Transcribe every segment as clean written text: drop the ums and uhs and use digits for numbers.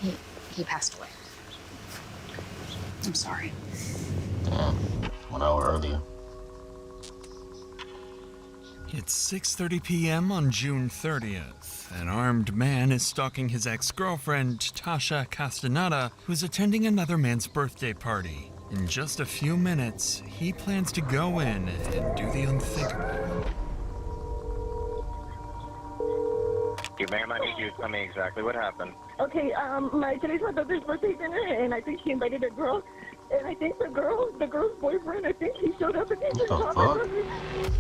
He passed away. I'm sorry. Damn, 1 hour earlier. It's 6:30 p.m. on June 30th. An armed man is stalking his ex-girlfriend, Tasha Castaneda, who's attending another man's birthday party. In just a few minutes, he plans to go in and do the unthinkable. Ma'am, I need you to tell me exactly what happened. Okay, today's my brother's birthday dinner, and I think she invited a girl, and I think the girl's boyfriend, I think he showed up and he just shot my brother.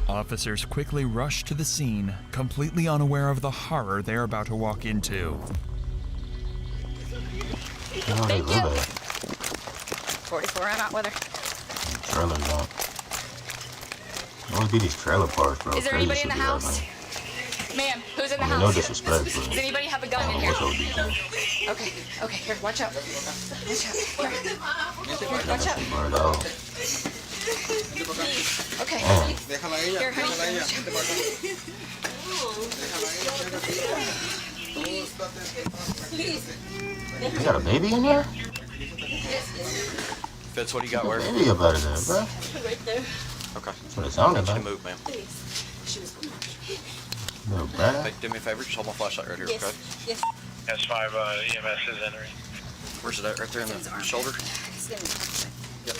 Officers quickly rush to the scene, completely unaware of the horror they're about to walk into. Thank you. 44, I'm out with her. Trailers on. Always be these trailer parks, bro. Is there anybody in the house? Ma'am, who's in the house? No disrespect, but Does anybody have a gun in here? Okay, here, watch out. Watch out. Here, watch out. Okay. Here, honey. You got a baby in there? Fitz, what do you got where? Baby up out of there, bro. Right there. Okay. That's what it sounded like. Move, ma'am. Little brat. Hey, do me a favor, just hold my flashlight right here, Yes. okay? Yes. S5 EMS is entering. Where's it at? Right there in the shoulder? Yep.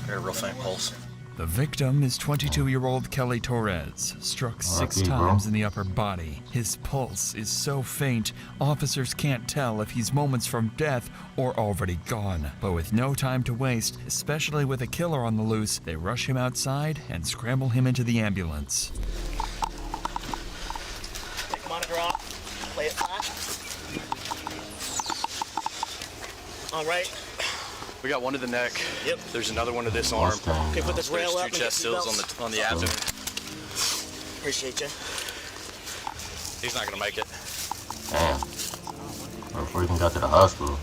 I got a real faint pulse. The victim is 22-year-old Kelly Torres, struck 6 times in the upper body. His pulse is so faint, officers can't tell if he's moments from death or already gone. But with no time to waste, especially with a killer on the loose, they rush him outside and scramble him into the ambulance. Take the monitor off, lay it flat. All right. We got one to the neck. Yep. There's another one to this arm. Okay, put this rail There's up. 2 chest seals on the abdomen. Appreciate you. He's not gonna make it. Damn. Before he even got to the hospital.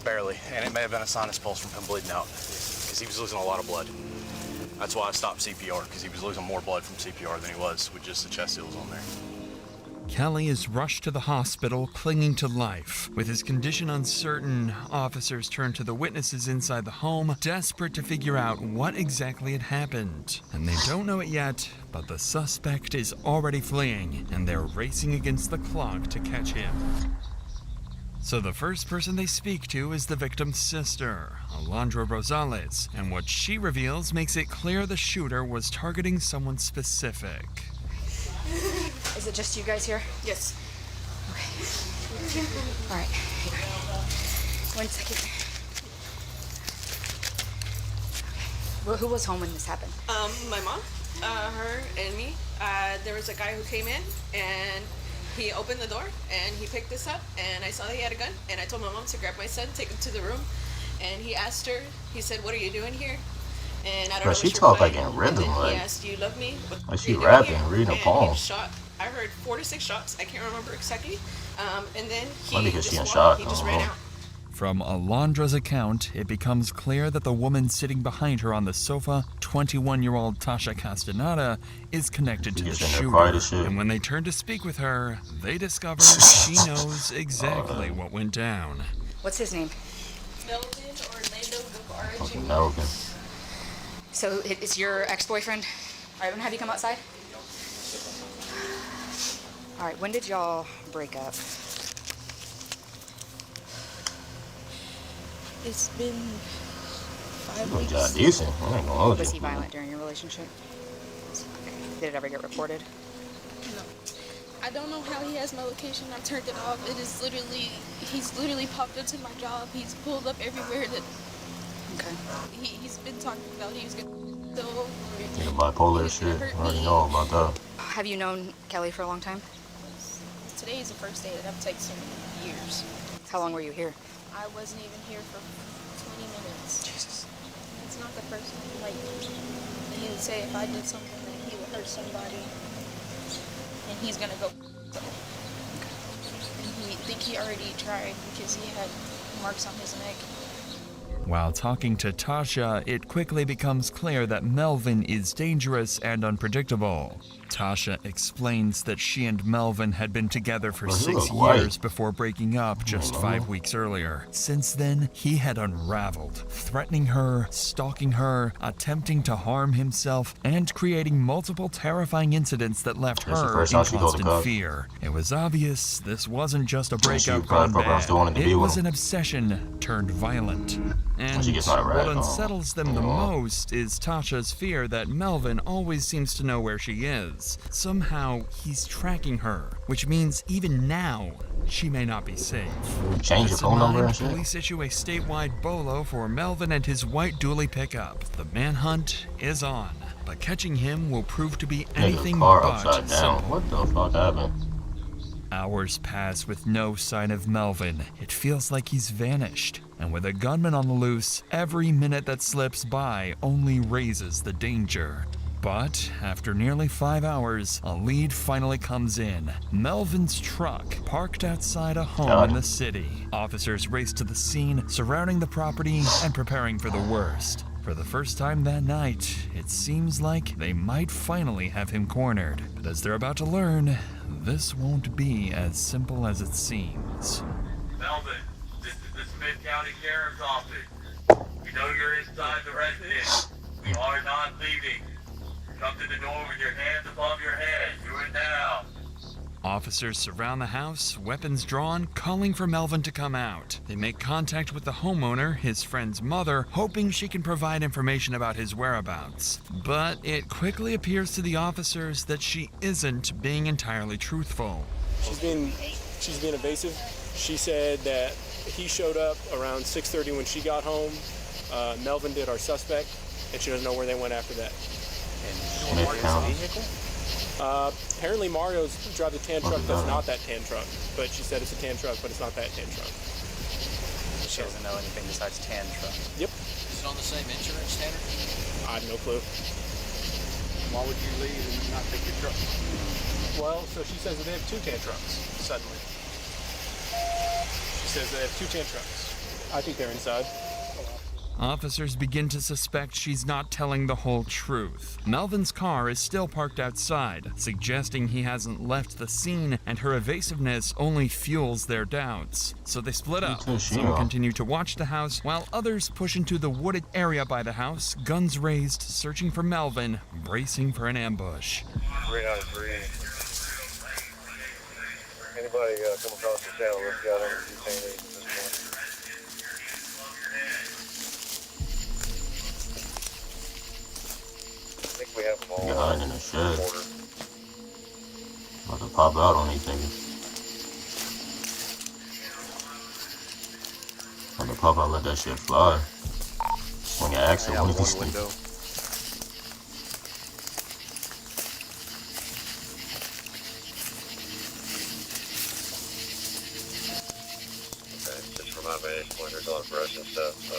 Barely, and it may have been a sinus pulse from him bleeding out, because he was losing a lot of blood. That's why I stopped CPR, because he was losing more blood from CPR than he was with just the chest seals on there. Kelly is rushed to the hospital, clinging to life. With his condition uncertain, officers turn to the witnesses inside the home, desperate to figure out what exactly had happened. And they don't know it yet, but the suspect is already fleeing, and they're racing against the clock to catch him. So the first person they speak to is the victim's sister, Alondra Rosales, and what she reveals makes it clear the shooter was targeting someone specific. Is it just you guys here? Yes. Okay. All right. 1 second. Okay. Well, who was home when this happened? My mom, her, and me. There was a guy who came in, and he opened the door, and he picked this up, and I saw that he had a gun, and I told my mom to grab my son, take him to the room, and he asked her, he said, "What are you doing here?" And I don't know. She what talked replied. like in rhythm, And then like he asked, "Do you love me?" she rapping, reading a and poem. He was shot. I heard 4 to 6 shots. I can't remember exactly. And then Maybe he because she in just shock, walked. He just I ran don't know. out. From Alondra's account, it becomes clear that the woman sitting behind her on the sofa, 21-year-old Tasha Castaneda, is connected to the shooter. And when they turn to speak with her, they discover she knows exactly what went down. What's his name? Melvin Orlando Fucking Melvin. So it's your ex-boyfriend? All right, I'm gonna have you come outside. All right, when did y'all break up? It's been 5 Good weeks. job, decent. I ain't gonna hold you. Was he violent during your relationship? Okay. Did it ever get reported? No. I don't know how he has my location. I turned it off. He's literally popped into my job. He's pulled up everywhere that Okay. he's been talking about. He was gonna go. The bipolar shit. I already know about that. Have you known Kelly for a long time? Today is the first day that I've texted him in years. How long were you here? I wasn't even here for 20 minutes. Jesus. It's not the first time. Like, he would say if I did something that he would hurt somebody, and he's gonna go. So, and I think he already tried because he had marks on his neck. While talking to Tasha, it quickly becomes clear that Melvin is dangerous and unpredictable. Tasha explains that she and Melvin had been together for Bro, he 6 look white. years before breaking up just 5 weeks earlier. Since then, he had unraveled, threatening her, stalking her, attempting to harm himself, and creating multiple terrifying incidents that left That's the her first in time she told the constant cop. fear. It was obvious this wasn't just a she breakup probably gone bad. still wanted to be It with was him. an obsession turned violent. And she gets out of what rag, unsettles them the yeah. most is Tasha's fear that Melvin always seems to know where she is. Somehow, he's tracking her, which means even now, she may not be safe. Change your With phone this in number mind, and shit. police issue a statewide bolo for Melvin and his white dually pickup. The manhunt is on, but catching him will prove to be anything Nigga, car but upside down. simple. What the fuck happened? Hours pass with no sign of Melvin. It feels like he's vanished. And with a gunman on the loose, every minute that slips by only raises the danger. But after nearly 5 hours, a lead finally comes in. Melvin's truck, parked outside a home in the city. Officers race to the scene, surrounding the property and preparing for the worst. For the first time that night, it seems like they might finally have him cornered. But as they're about to learn, this won't be as simple as it seems. Melvin, this is the Smith County Sheriff's Office. We know you're inside the residence. We are not leaving. Come to the door with your hands above your head. Do it now. Officers surround the house, weapons drawn, calling for Melvin to come out. They make contact with the homeowner, his friend's mother, hoping she can provide information about his whereabouts. But it quickly appears to the officers that she isn't being entirely truthful. She's being evasive. She said that he showed up around 6:30 when she got home. Melvin did, our suspect, and she doesn't know where they went after that. Smith County. Apparently Mario's drives a tan truck that's not that tan truck, but she said it's a tan truck, but it's not that tan truck. She doesn't know anything besides tan truck. Yep. Is it on the same insurance standard? I have no clue. Why would you leave and not take your truck? Well, so she says that they have 2 tan trucks, suddenly. She says they have 2 tan trucks. I think they're inside. Officers begin to suspect she's not telling the whole truth. Melvin's car is still parked outside, suggesting he hasn't left the scene, and her evasiveness only fuels their doubts. So they split up. Some continue to watch the house, while others push into the wooded area by the house, guns raised, searching for Melvin, bracing for an ambush. 393. Anybody come across the channel that's got any detainees at this point? I think we have them all. You're hiding in the shed. About to pop out on these niggas. About to pop out, let that shit fly. Swing an axe at one of these niggas. Just from my vantage point, there's a lot of brush and stuff, so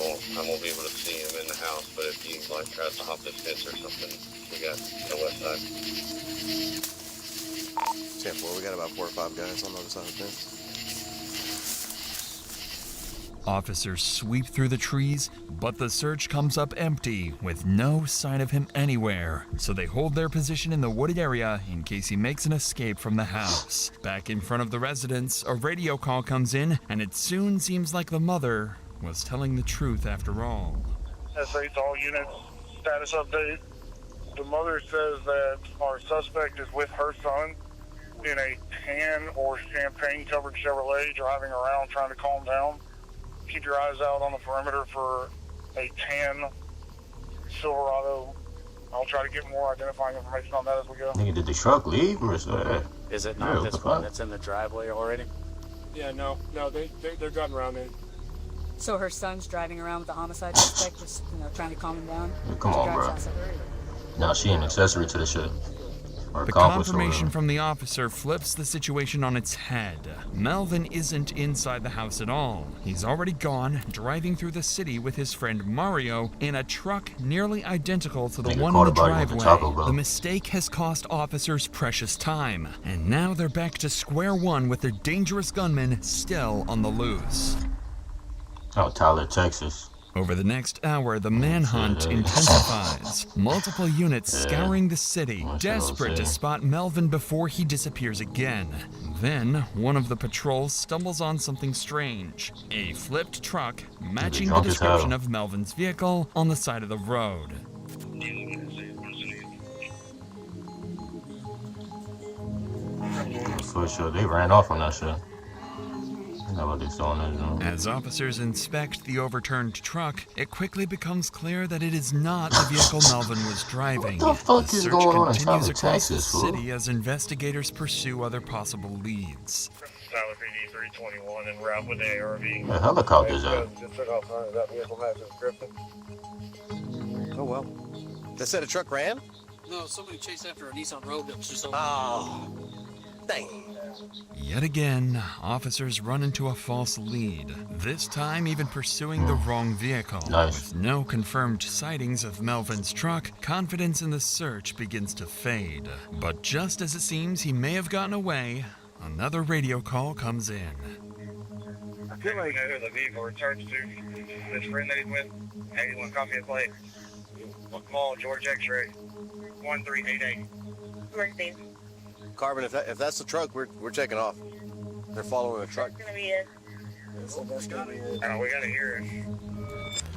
I won't be able to see him in the house, but if he like tries to hop this fence or something, we got the west side. 10-4, we got about 4 or 5 guys on the other side of the fence. Officers sweep through the trees, but the search comes up empty, with no sign of him anywhere. So they hold their position in the wooded area in case he makes an escape from the house. Back in front of the residence, a radio call comes in, and it soon seems like the mother was telling the truth after all. S8 all units, status update. The mother says that our suspect is with her son in a tan or champagne covered Chevrolet driving around trying to calm down. Keep your eyes out on the perimeter for a tan Silverado. I'll try to get more identifying information on that as we go. Nigga, did the truck leave or is that? Is it not this one that's in the driveway already? Yeah, no, they're gotten around in. So her son's driving around with the homicide suspect, just trying to calm him down. Come on, bro. Now she an accessory to the shit. The confirmation from the officer flips the situation on its head. Melvin isn't inside the house at all. He's already gone, driving through the city with his friend Mario in a truck nearly identical to the one in the driveway. The mistake has cost officers precious time, and now they're back to square one with their dangerous gunman still on the loose. Oh, Tyler, Texas. Over the next hour, the manhunt intensifies. Multiple units scouring the city, desperate to spot Melvin before he disappears again. Then, one of the patrols stumbles on something strange. A flipped truck matching the description of Melvin's vehicle on the side of the road. For sure, they ran off on that shit. As officers inspect the overturned truck, it quickly becomes clear that it is not the vehicle Melvin was driving. What the fuck is going on in Tyler, across the Texas, fool? city as investigators pursue other possible leads. Tyler PD 321 en route with the ARV. The helicopter's out. Just took off running. That vehicle matches description. Oh well. They said a truck ran? No, somebody chased after a Nissan Rogue that was just over. Oh. Dang. Yet again, officers run into a false lead, this time even pursuing the wrong vehicle. With no confirmed sightings of Melvin's truck, confidence in the search begins to fade. But just as it seems he may have gotten away, another radio call comes in. I feel like I know the vehicle returns to this friend that he's with. Hey, you want to copy a plate? Call George X-ray 1388. Mercy. Carbon, if that's the truck, we're taking off. They're following a truck. That's gonna be it. We gotta hear it.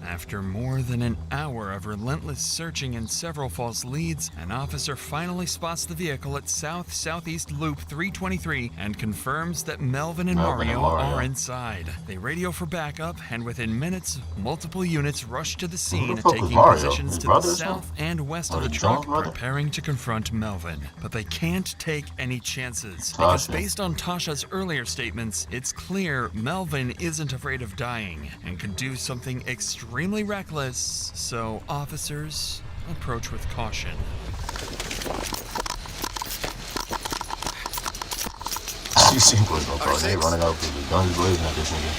After more than an hour of relentless searching and several false leads, an officer finally spots the vehicle at South-Southeast Loop 323 and confirms that Melvin and Mario are inside. They radio for backup, and within minutes, multiple units rush to the scene, taking positions to the south and west of the truck, preparing to confront Melvin. But they can't take any chances, because based on Tasha's earlier statements, it's clear Melvin isn't afraid of dying and can do something extremely reckless, so officers approach with caution. You see what's going on? They running out with the guns blazing at this nigga.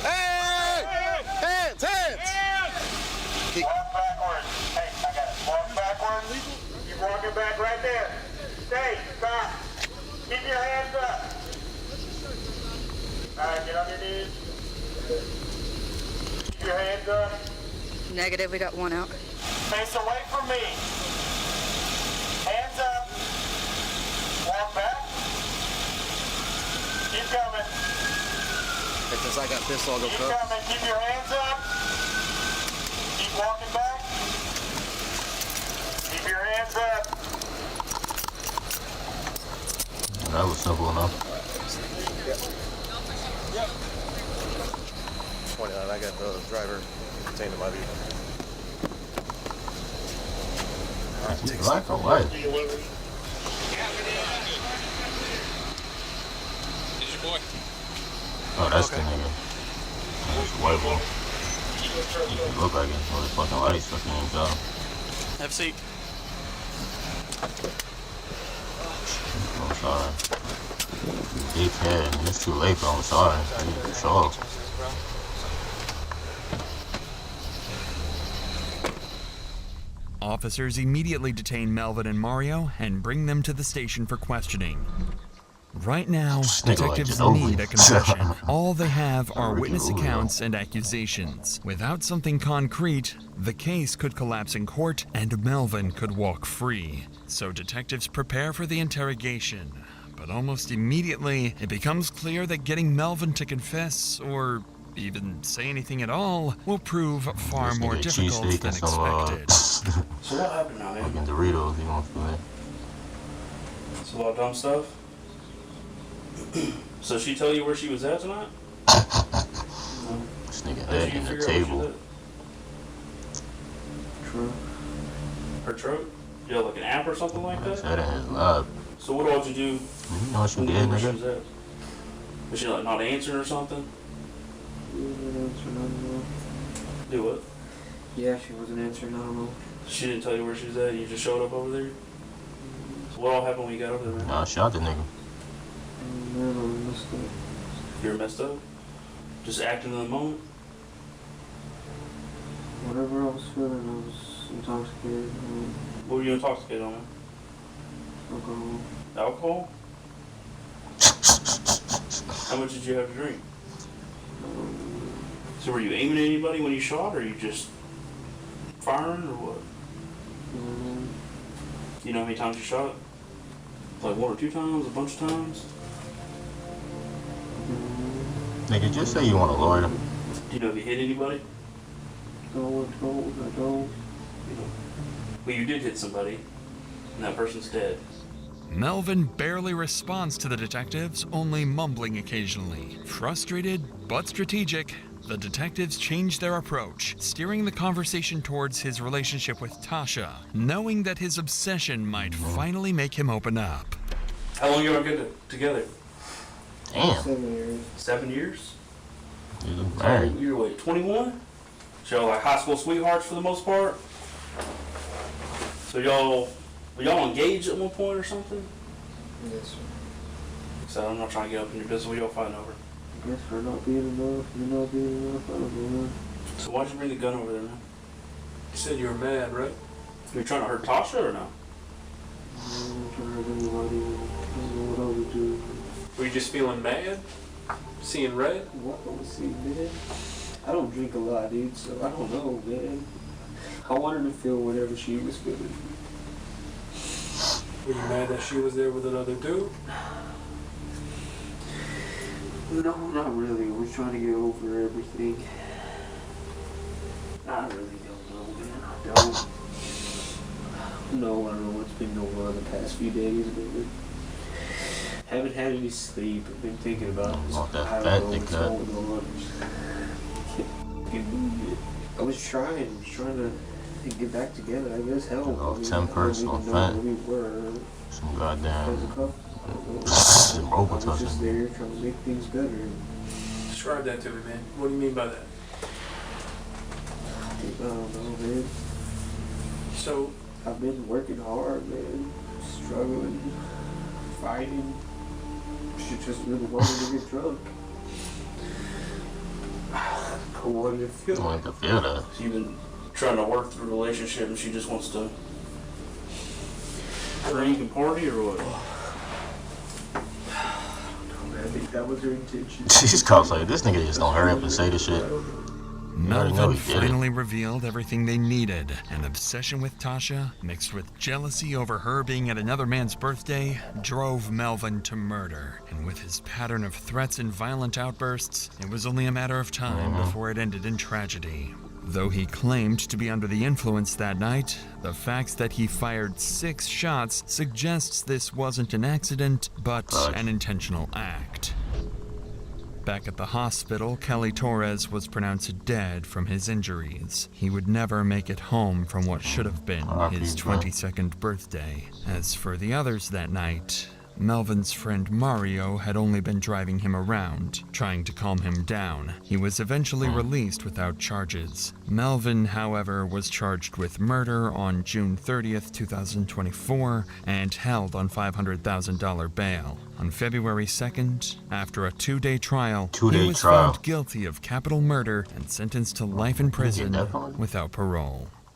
Hey! Hands! Walk backwards. Hey, I got it. Walk backwards. Keep walking back right there. Stay. Stop. Keep your hands up. All right, get on your knees. Keep your hands up. Negative, we got one out. Face away from me. Hands up. Walk back. Keep coming. Hey, since I got pistol, I'll go Keep cook. coming. Keep your hands up. Keep walking back. Keep your hands up. That was simple enough. 29, I got the driver contained in my vehicle. Alright, take Black or white? This is your boy. Oh, that's the nigga. That's the white boy. He look like it. Oh, the fucking light stuck in his jaw. Have a seat. I'm sorry. Dickhead. It's too late, bro. I'm sorry. Sure. Officers immediately detain Melvin and Mario and bring them to the station for questioning. Right now, detectives need a confession. All they have are witness accounts and accusations. Without something concrete, the case could collapse in court and Melvin could walk free. So detectives prepare for the interrogation. But almost immediately, it becomes clear that getting Melvin to confess, or even say anything at all, will prove far more difficult than expected. So what happened now, man? Fucking Doritos, you want to feel it? It's a lot of dumb stuff. So she tell you where she was at tonight? This nigga head in the table. True. Her truck? Yeah, like an app or something like that? Head in his lab. So what all did you do? You know what she did, where she nigga? was at? Was she like not answering or something? Do what? Yeah, she wasn't answering, I don't know. She didn't tell you where she was at, you just showed up over there? So what all happened when you got over there, man? Nah, shot the nigga. You were messed up? Just acting in the moment? Whatever I was feeling, I was intoxicated. What were you intoxicated on, man? Alcohol. Alcohol? How much did you have to drink? So were you aiming at anybody when you shot, or you just firing, or what? You know how many times you shot? Like 1 or 2 times, a bunch of times? Nigga, just say you want a lawyer. Do you know if you hit anybody? No, I don't. Well, you did hit somebody, and that person's dead. Melvin barely responds to the detectives, only mumbling occasionally. Frustrated but strategic, the detectives change their approach, steering the conversation towards his relationship with Tasha, knowing that his obsession might finally make him open up. How long y'all been together? Damn. 7 years. 7 years? You married. So you're what, 21? So y'all like high school sweethearts for the most part? So were y'all engaged at one point or something? Yes, sir. So I'm not trying to get up in your business. What y'all fighting over? I guess for not being enough, you're not being enough, I don't know, man. So why'd you bring the gun over there, man? You said you were mad, right? You're trying to hurt Tasha or no? I'm not trying to hurt anybody, I don't know what I would do. Were you just feeling mad? Seeing red? What I was seeing, man? I don't drink a lot, dude, so I don't know, man. I wanted to feel whatever she was feeling. Were you mad that she was there with another dude? No, not really. We're trying to get over everything. I really don't know, man. I don't. No, I don't know what's been going on the past few days, man. Haven't had any sleep. I've been thinking about this. Want that I fat don't know dick what's up. going on. Can't move it. I was trying to get back together. I guess help. Oh, I mean, tempers, I don't on even know fat. where we were. Some As a goddamn couple. some I robo was just touching. there trying to make things better. Describe that to me, man. What do you mean by that? I don't know, man. So, I've been working hard, man. Struggling, fighting. She just really wanted to get drunk. I wanted to feel I wanted to feel that. So you've been trying to work through a relationship and she just wants to drink and party or what? I think that was her intention. These cops like, this nigga just don't hurry up and say the shit. You already know Melvin he did it. finally revealed everything they needed. An obsession with Tasha, mixed with jealousy over her being at another man's birthday, drove Melvin to murder. And with his pattern of threats and violent outbursts, it was only a matter of time before it ended in tragedy. Though he claimed to be under the influence that night, the facts that he fired 6 shots suggests this wasn't an accident, but an intentional act. Back at the hospital, Kelly Torres was pronounced dead from his injuries. He would never make it home from what should have been his 22nd birthday. As for the others that night, Melvin's friend Mario had only been driving him around, trying to calm him down. He was eventually released without charges. Melvin, however, was charged with murder on June 30th, 2024, and held on $500,000 bail. On February 2nd, after a 2-day trial, he was found guilty of capital murder and sentenced to life in prison without parole.